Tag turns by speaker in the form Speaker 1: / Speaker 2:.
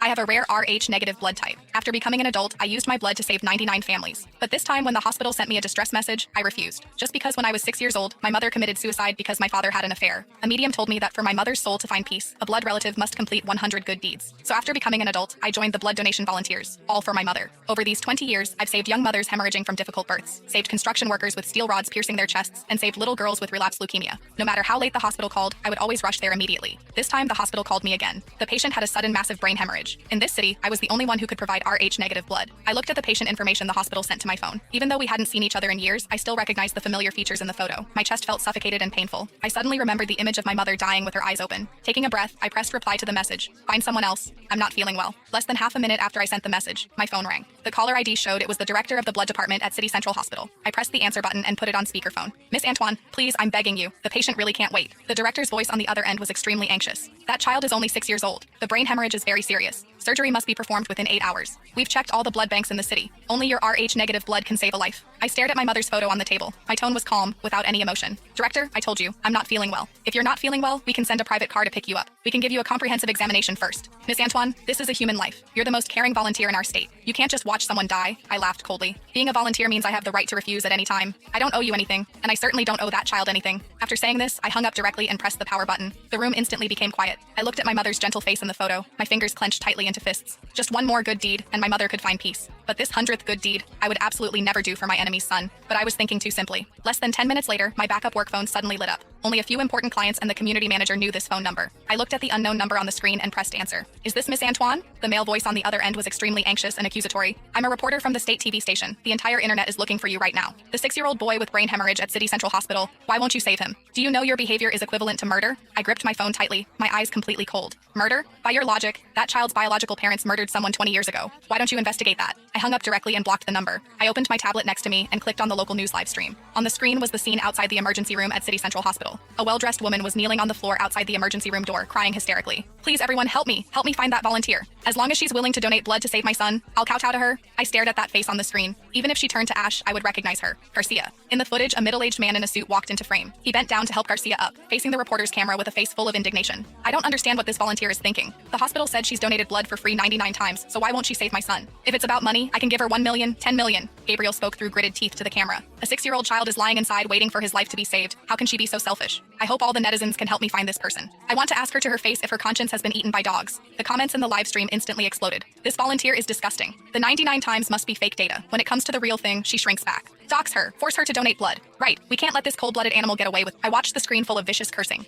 Speaker 1: I have a rare Rh-negative blood type. After becoming an adult, I used my blood to save 99 families. But this time when the hospital sent me a distress message, I refused. Just because when I was 6 years old, my mother committed suicide because my father had an affair. A medium told me that for my mother's soul to find peace, a blood relative must complete 100 good deeds. So after becoming an adult, I joined the blood donation volunteers, all for my mother. Over these 20 years, I've saved young mothers hemorrhaging from difficult births, saved construction workers with steel rods piercing their chests, and saved little girls with relapsed leukemia. No matter how late the hospital called, I would always rush there immediately. This time, the hospital called me again. The patient had a sudden massive brain hemorrhage. In this city, I was the only one who could provide Rh-negative blood. I looked at the patient information the hospital sent to my phone. Even though we hadn't seen each other in years, I still recognized the familiar features in the photo. My chest felt suffocated and painful. I suddenly remembered the image of my mother dying with her eyes open. Taking a breath, I pressed reply to the message. Find someone else. I'm not feeling well. Less than half a minute after I sent the message, my phone rang. The caller ID showed it was the director of the blood department at City Central Hospital. I pressed the answer button and put it on speakerphone. Miss Antoine, please, I'm begging you. The patient really can't wait. The director's voice on the other end was extremely anxious. That child is only 6 years old. The brain hemorrhage is very serious. Surgery must be performed within 8 hours. We've checked all the blood banks in the city. Only your Rh-negative blood can save a life. I stared at my mother's photo on the table. My tone was calm, without any emotion. Director, I told you, I'm not feeling well. If you're not feeling well, we can send a private car to pick you up. We can give you a comprehensive examination first. Miss Antoine, this is a human life. You're the most caring volunteer in our state. You can't just watch someone die. I laughed coldly. Being a volunteer means I have the right to refuse at any time. I don't owe you anything, and I certainly don't owe that child anything. After saying this, I hung up directly and pressed the power button. The room instantly became quiet. I looked at my mother's gentle face in the photo, my fingers clenched tightly into fists. Just one more good deed, and my mother could find peace. But this 100th good deed, I would absolutely never do for my enemy's son. But I was thinking too simply. Less than 10 minutes later, my backup work phone suddenly lit up. Only a few important clients and the community manager knew this phone number. I looked at the unknown number on the screen and pressed answer. Is this Miss Antoine? The male voice on the other end was extremely anxious and accusatory. I'm a reporter from the state TV station. The entire internet is looking for you right now. The 6-year-old boy with brain hemorrhage at City Central Hospital. Why won't you save him? Do you know your behavior is equivalent to murder? I gripped my phone tightly, my eyes completely cold. Murder? By your logic, that child's biological parents murdered someone 20 years ago. Why don't you investigate that? I hung up directly and blocked the number. I opened my tablet next to me and clicked on the local news live stream. On the screen was the scene outside the emergency room at City Central Hospital. A well-dressed woman was kneeling on the floor outside the emergency room door, crying hysterically. Please, everyone, help me. Help me find that volunteer. As long as she's willing to donate blood to save my son, I'll kowtow to her. I stared at that face on the screen. Even if she turned to ash, I would recognize her. Garcia. In the footage, a middle-aged man in a suit walked into frame. He bent down to help Garcia up, facing the reporter's camera with a face full of indignation. I don't understand what this volunteer is thinking. The hospital said she's donated blood for free 99 times, so why won't she save my son? If it's about money, I can give her 1 million, 10 million. Gabriel spoke through gritted teeth to the camera. A 6-year-old child is lying inside waiting for his life to be saved. How can she be so selfish? I hope all the netizens can help me find this person. I want to ask her to her face if her conscience has been eaten by dogs. The comments in the live stream instantly exploded. This volunteer is disgusting. The 99 times must be fake data. When it comes to the real thing, she shrinks back. Dox her. Force her to donate blood. Right. We can't let this cold-blooded animal get away with. I watched the screen full of vicious cursing.